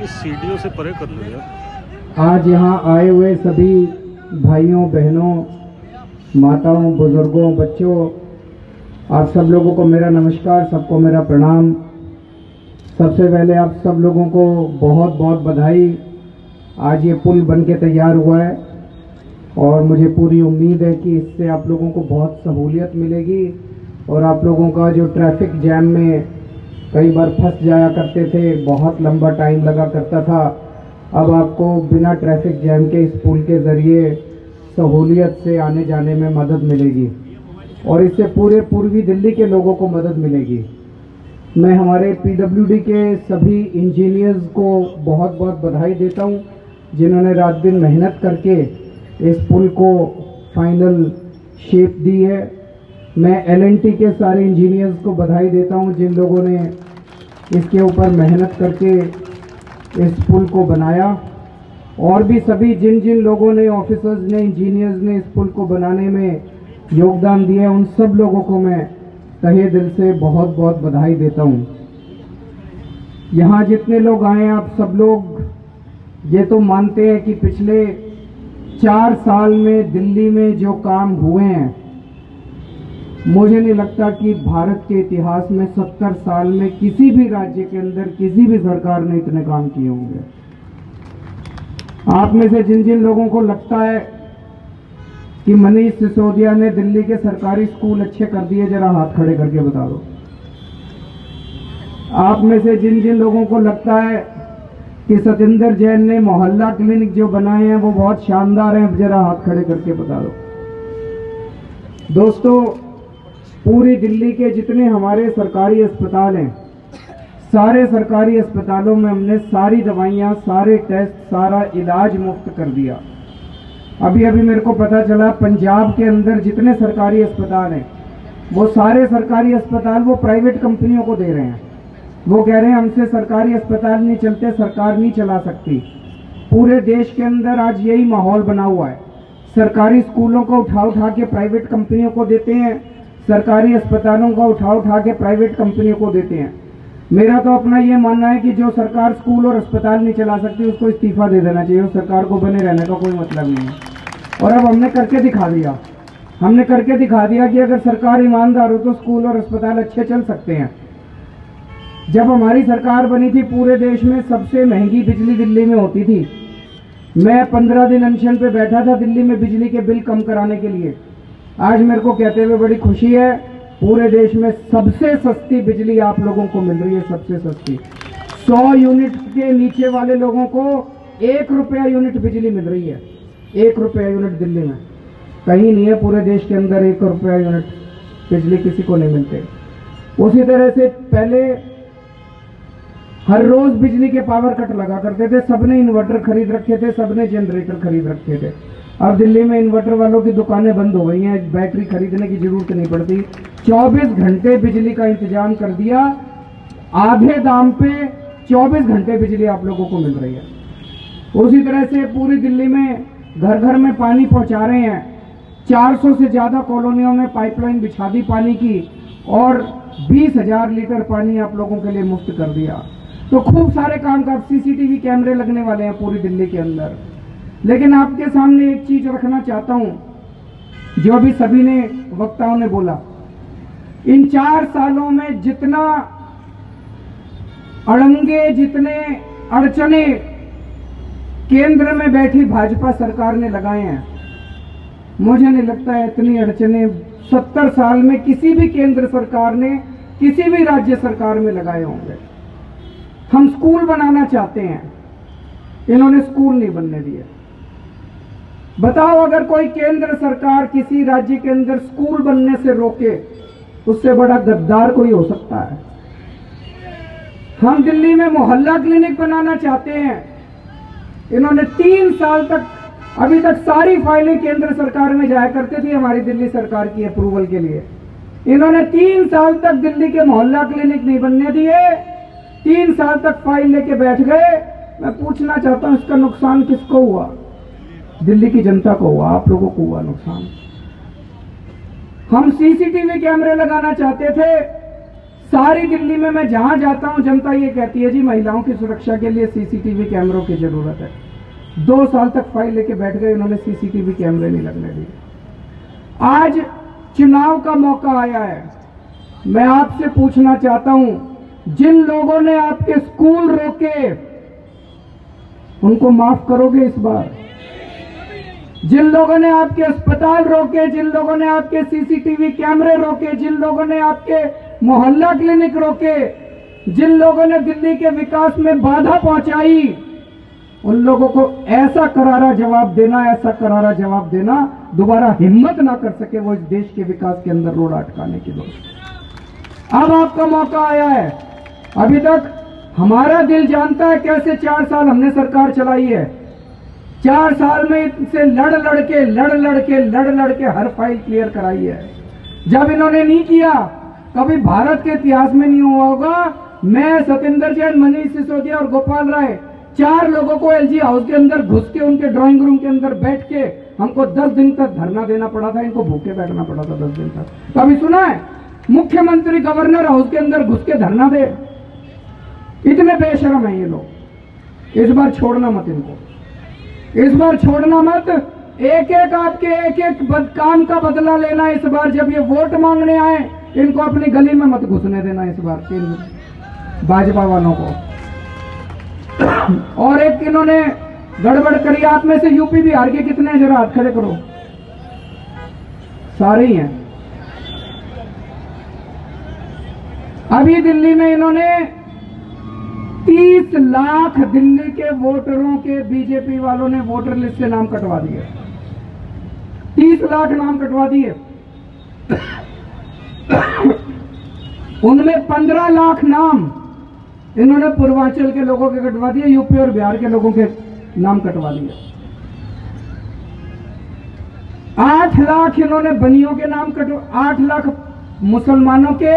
इस सीढ़ियों से परे कर लो यार। आज यहाँ आए हुए सभी भाइयों बहनों, माताओं, बुजुर्गों, बच्चों, आप सब लोगों को मेरा नमस्कार, सबको मेरा प्रणाम। सबसे पहले आप सब लोगों को बहुत बहुत बधाई। आज ये पुल बन के तैयार हुआ है और मुझे पूरी उम्मीद है कि इससे आप लोगों को बहुत सहूलियत मिलेगी और आप लोगों का जो ट्रैफिक जैम में कई बार फंस जाया करते थे, बहुत लंबा टाइम लगा करता था, अब आपको बिना ट्रैफिक जैम के इस पुल के ज़रिए सहूलियत से आने जाने में मदद मिलेगी और इससे पूरे पूर्वी दिल्ली के लोगों को मदद मिलेगी। मैं हमारे पीडब्ल्यूडी के सभी इंजीनियर्स को बहुत बहुत बधाई देता हूं, जिन्होंने रात दिन मेहनत करके इस पुल को फाइनल शेप दी है। मैं एलएनटी के सारे इंजीनियर्स को बधाई देता हूं, जिन लोगों ने इसके ऊपर मेहनत करके इस पुल को बनाया, और भी सभी जिन जिन लोगों ने, ऑफिसर्स ने, इंजीनियर्स ने इस पुल को बनाने में योगदान दिया, उन सब लोगों को मैं तहे दिल से बहुत बहुत बधाई देता हूं। यहाँ जितने लोग आए, आप सब लोग ये तो मानते हैं कि पिछले 4 साल में दिल्ली में जो काम हुए हैं, मुझे नहीं लगता कि भारत के इतिहास में 70 साल में किसी भी राज्य के अंदर किसी भी सरकार ने इतने काम किए होंगे। आप में से जिन जिन लोगों को लगता है कि मनीष सिसोदिया ने दिल्ली के सरकारी स्कूल अच्छे कर दिए, जरा हाथ खड़े करके बता दो। आप में से जिन जिन लोगों को लगता है कि सतेंद्र जैन ने मोहल्ला क्लिनिक जो बनाए हैं वो बहुत शानदार हैं, जरा हाथ खड़े करके बता दो। दोस्तों, पूरी दिल्ली के जितने हमारे सरकारी अस्पताल हैं, सारे सरकारी अस्पतालों में हमने सारी दवाइयाँ, सारे टेस्ट, सारा इलाज मुफ्त कर दिया। अभी अभी मेरे को पता चला पंजाब के अंदर जितने सरकारी अस्पताल हैं, वो सारे सरकारी अस्पताल वो प्राइवेट कंपनियों को दे रहे हैं। वो कह रहे हैं हमसे सरकारी अस्पताल नहीं चलते, सरकार नहीं चला सकती। पूरे देश के अंदर आज यही माहौल बना हुआ है। सरकारी स्कूलों को उठा उठा के प्राइवेट कंपनियों को देते हैं, सरकारी अस्पतालों को उठा उठा के प्राइवेट कंपनियों को देते हैं। मेरा तो अपना ये मानना है कि जो सरकार स्कूल और अस्पताल नहीं चला सकती, उसको इस्तीफा दे देना चाहिए। उस सरकार को बने रहने का कोई मतलब नहीं है। और अब हमने करके दिखा दिया, हमने करके दिखा दिया कि अगर सरकार ईमानदार हो तो स्कूल और अस्पताल अच्छे चल सकते हैं। जब हमारी सरकार बनी थी, पूरे देश में सबसे महंगी बिजली दिल्ली में होती थी। मैं 15 दिन अनशन पे बैठा था दिल्ली में बिजली के बिल कम कराने के लिए। आज मेरे को कहते हुए बड़ी खुशी है, पूरे देश में सबसे सस्ती बिजली आप लोगों को मिल रही है, सबसे सस्ती। 100 यूनिट के नीचे वाले लोगों को 1 रुपया यूनिट बिजली मिल रही है। 1 रुपया यूनिट दिल्ली में कहीं नहीं है, पूरे देश के अंदर 1 रुपया यूनिट बिजली किसी को नहीं मिलते। उसी तरह से पहले हर रोज बिजली के पावर कट लगा करते थे, सबने इन्वर्टर खरीद रखे थे, सबने जनरेटर खरीद रखे थे। अब दिल्ली में इन्वर्टर वालों की दुकानें बंद हो गई हैं, बैटरी खरीदने की जरूरत नहीं पड़ती। 24 घंटे बिजली का इंतजाम कर दिया, आधे दाम पे 24 घंटे बिजली आप लोगों को मिल रही है। उसी तरह से पूरी दिल्ली में घर घर में पानी पहुंचा रहे हैं। 400 से ज्यादा कॉलोनियों में पाइपलाइन बिछा दी पानी की और 20,000 लीटर पानी आप लोगों के लिए मुफ्त कर दिया। तो खूब सारे काम का, सीसीटीवी कैमरे लगने वाले हैं पूरी दिल्ली के अंदर। लेकिन आपके सामने एक चीज रखना चाहता हूं, जो अभी सभी ने वक्ताओं ने बोला, इन 4 सालों में जितना अड़ंगे, जितने अड़चने केंद्र में बैठी भाजपा सरकार ने लगाए हैं, मुझे नहीं लगता है इतनी अड़चने 70 साल में किसी भी केंद्र सरकार ने, किसी भी राज्य सरकार में लगाए होंगे। हम स्कूल बनाना चाहते हैं, इन्होंने स्कूल नहीं बनने दिए। बताओ, अगर कोई केंद्र सरकार किसी राज्य के अंदर स्कूल बनने से रोके, उससे बड़ा गद्दार कोई हो सकता है? हम दिल्ली में मोहल्ला क्लिनिक बनाना चाहते हैं, इन्होंने 3 साल तक, अभी तक सारी फाइलें केंद्र सरकार में जाया करती थी हमारी दिल्ली सरकार की अप्रूवल के लिए। इन्होंने 3 साल तक दिल्ली के मोहल्ला क्लिनिक नहीं बनने दिए, 3 साल तक फाइल लेके बैठ गए। मैं पूछना चाहता हूं, इसका नुकसान किसको हुआ? दिल्ली की जनता को हुआ, आप लोगों को हुआ नुकसान। हम सीसीटीवी कैमरे लगाना चाहते थे, सारी दिल्ली में मैं जहां जाता हूं जनता ये कहती है जी महिलाओं की सुरक्षा के लिए सीसीटीवी कैमरों की जरूरत है। 2 साल तक फाइल लेके बैठ गए, उन्होंने सीसीटीवी कैमरे नहीं लगने दिए। आज चुनाव का मौका आया है, मैं आपसे पूछना चाहता हूं, जिन लोगों ने आपके स्कूल रोके उनको माफ करोगे इस बार? जिन लोगों ने आपके अस्पताल रोके, जिन लोगों ने आपके सीसीटीवी कैमरे रोके, जिन लोगों ने आपके मोहल्ला क्लिनिक रोके, जिन लोगों ने दिल्ली के विकास में बाधा पहुंचाई, उन लोगों को ऐसा करारा जवाब देना, ऐसा करारा जवाब देना, दोबारा हिम्मत ना कर सके वो इस देश के विकास के अंदर रोड़ा अटकाने की। दोस्त अब आपका मौका आया है। अभी तक हमारा दिल जानता है कैसे 4 साल हमने सरकार चलाई है। 4 साल में इनसे लड़ लड़ के हर फाइल क्लियर कराई है। जब इन्होंने नहीं किया, कभी भारत के इतिहास में नहीं हुआ होगा, मैं, सत्येंद्र जैन, मनीष सिसोदिया और गोपाल राय 4 लोगों को एलजी हाउस के अंदर घुस के उनके ड्राइंग रूम के अंदर बैठ के हमको 10 दिन तक धरना देना पड़ा था, इनको भूखे बैठना पड़ा था 10 दिन तक। कभी सुना है मुख्यमंत्री गवर्नर हाउस के अंदर घुस के धरना दे? इतने बेशरम है ये लोग। इस बार छोड़ना मत इनको, इस बार छोड़ना मत। एक एक आपके एक एक काम का बदला लेना इस बार। जब ये वोट मांगने आए, इनको अपनी गली में मत घुसने देना इस बार भाजपा वालों को। और एक इन्होंने गड़बड़ करी, आप में से यूपी बिहार के कितने, जरा हाथ खड़े करो। सारे ही हैं। अभी दिल्ली में इन्होंने 30 लाख दिल्ली के वोटरों के, बीजेपी वालों ने वोटर लिस्ट से नाम कटवा दिए। 30 लाख नाम कटवा दिए। उनमें 15 लाख नाम इन्होंने पूर्वांचल के लोगों के कटवा दिए, यूपी और बिहार के लोगों के नाम कटवा दिए। 8 लाख इन्होंने बनियों के नाम 8 लाख मुसलमानों के,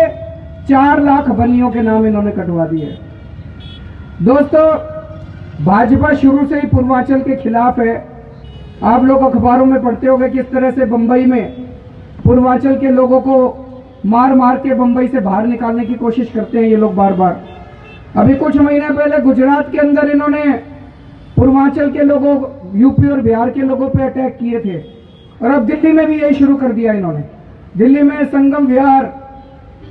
4 लाख बनियों के नाम इन्होंने कटवा दिए। दोस्तों, भाजपा शुरू से ही पूर्वांचल के खिलाफ है। आप लोग अखबारों में पढ़ते होंगे किस तरह से बंबई में पूर्वांचल के लोगों को मार मार के बंबई से बाहर निकालने की कोशिश करते हैं ये लोग बार बार। अभी कुछ महीने पहले गुजरात के अंदर इन्होंने पूर्वांचल के लोगों, यूपी और बिहार के लोगों पे अटैक किए थे, और अब दिल्ली में भी यही शुरू कर दिया इन्होंने। दिल्ली में संगम विहार,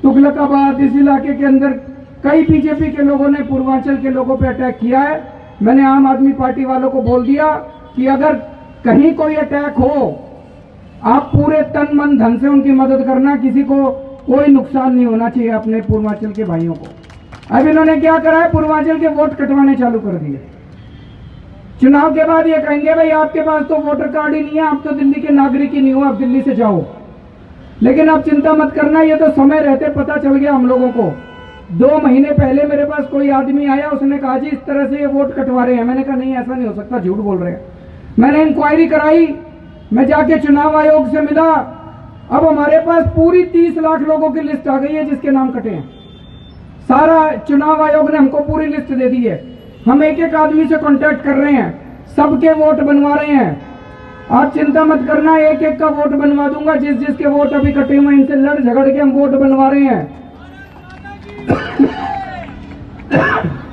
तुगलकाबाद, इस इलाके के अंदर कई बीजेपी के लोगों ने पूर्वांचल के लोगों पे अटैक किया है। मैंने आम आदमी पार्टी वालों को बोल दिया कि अगर कहीं कोई अटैक हो, आप पूरे तन मन धन से उनकी मदद करना, किसी को कोई नुकसान नहीं होना चाहिए अपने पूर्वांचल के भाइयों को। अब इन्होंने क्या करा है, पूर्वांचल के वोट कटवाने चालू कर दिए। चुनाव के बाद ये कहेंगे भाई आपके पास तो वोटर कार्ड ही नहीं है, आप तो दिल्ली के नागरिक ही नहीं हो, आप दिल्ली से जाओ। लेकिन आप चिंता मत करना, ये तो समय रहते पता चल गया हम लोगों को। 2 महीने पहले मेरे पास कोई आदमी आया, उसने कहा जी इस तरह से ये वोट कटवा रहे हैं। मैंने कहा नहीं, ऐसा नहीं हो सकता, झूठ बोल रहे हैं। मैंने इंक्वायरी कराई, मैं जाके चुनाव आयोग से मिला। अब हमारे पास पूरी 30 लाख लोगों की लिस्ट आ गई है जिसके नाम कटे हैं। सारा चुनाव आयोग ने हमको पूरी लिस्ट दे दी है। हम एक एक आदमी से कांटेक्ट कर रहे हैं, सबके वोट बनवा रहे हैं। आप चिंता मत करना, एक एक का वोट बनवा दूंगा। जिसके वोट अभी कटे हुए इनसे लड़ झगड़ के हम वोट बनवा रहे हैं।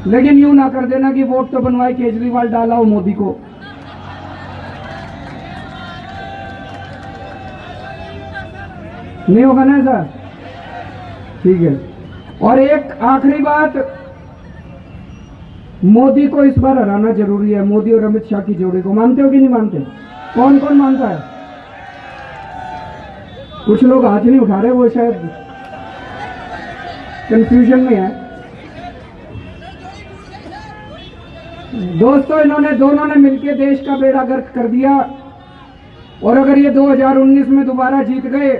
लेकिन यूं ना कर देना कि वोट तो बनवाए केजरीवाल डाला हो मोदी को। नहीं होगा ना ऐसा, ठीक है। और एक आखिरी बात, मोदी को इस बार हराना जरूरी है। मोदी और अमित शाह की जोड़ी को मानते हो कि नहीं मानते? कौन कौन मानता है? कुछ लोग हाथ नहीं उठा रहे, वो शायद कंफ्यूजन में है। दोस्तों, इन्होंने दोनों ने मिलकर देश का बेड़ा गर्क कर दिया, और अगर ये 2019 में दोबारा जीत गए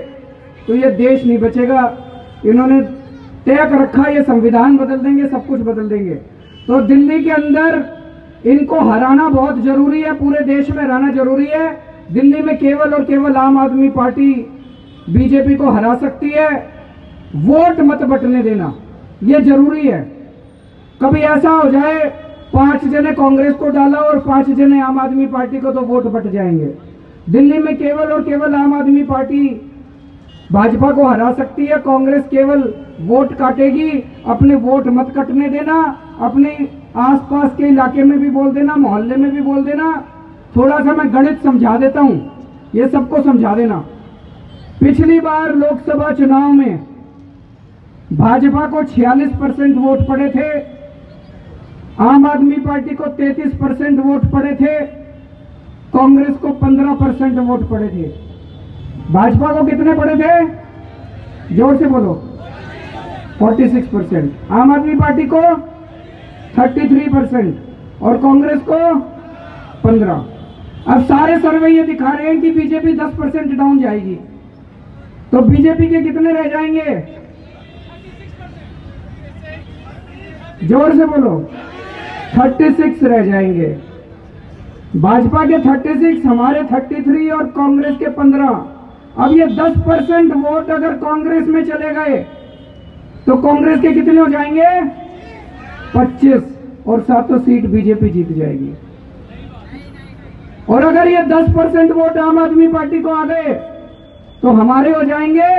तो ये देश नहीं बचेगा। इन्होंने तय कर रखा, ये संविधान बदल देंगे, सब कुछ बदल देंगे। तो दिल्ली के अंदर इनको हराना बहुत जरूरी है, पूरे देश में हराना जरूरी है। दिल्ली में केवल और केवल आम आदमी पार्टी बीजेपी को हरा सकती है। वोट मत बंटने देना, ये जरूरी है। कभी ऐसा हो जाए 5 जने कांग्रेस को डाला और 5 जने आम आदमी पार्टी को, तो वोट बट जाएंगे। दिल्ली में केवल और केवल आम आदमी पार्टी भाजपा को हरा सकती है। कांग्रेस केवल वोट काटेगी, अपने वोट मत कटने देना। अपने आसपास के इलाके में भी बोल देना, मोहल्ले में भी बोल देना। थोड़ा सा मैं गणित समझा देता हूं, ये सबको समझा देना। पिछली बार लोकसभा चुनाव में भाजपा को 46% वोट पड़े थे, आम आदमी पार्टी को 33% वोट पड़े थे, कांग्रेस को 15% वोट पड़े थे। भाजपा को कितने पड़े थे? जोर से बोलो। 46%। आम आदमी पार्टी को 33% और कांग्रेस को 15%। अब सारे सर्वे ये दिखा रहे हैं कि बीजेपी 10% डाउन जाएगी, तो बीजेपी के कितने रह जाएंगे? जोर से बोलो। 36 रह जाएंगे। भाजपा के 36, हमारे 33 और कांग्रेस के 15। अब ये 10% वोट अगर कांग्रेस में चले गए तो कांग्रेस के कितने हो जाएंगे? 25 और 7 सीट बीजेपी जीत जाएगी। और अगर ये 10% वोट आम आदमी पार्टी को आ गए तो हमारे हो जाएंगे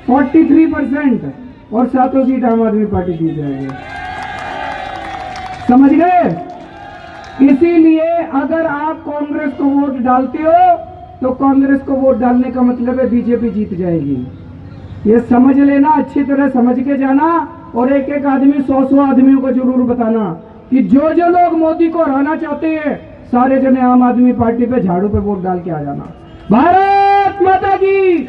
43% और 7 सीट आम आदमी पार्टी जीत जाएगी। समझ गए? इसीलिए अगर आप कांग्रेस को वोट डालते हो तो कांग्रेस को वोट डालने का मतलब है बीजेपी जीत जाएगी। ये समझ लेना, अच्छी तरह समझ के जाना। और एक एक आदमी 100 आदमियों को जरूर बताना कि जो जो लोग मोदी को हराना चाहते हैं सारे जने आम आदमी पार्टी पे झाड़ू पे वोट डाल के आ जाना। भारत माता की।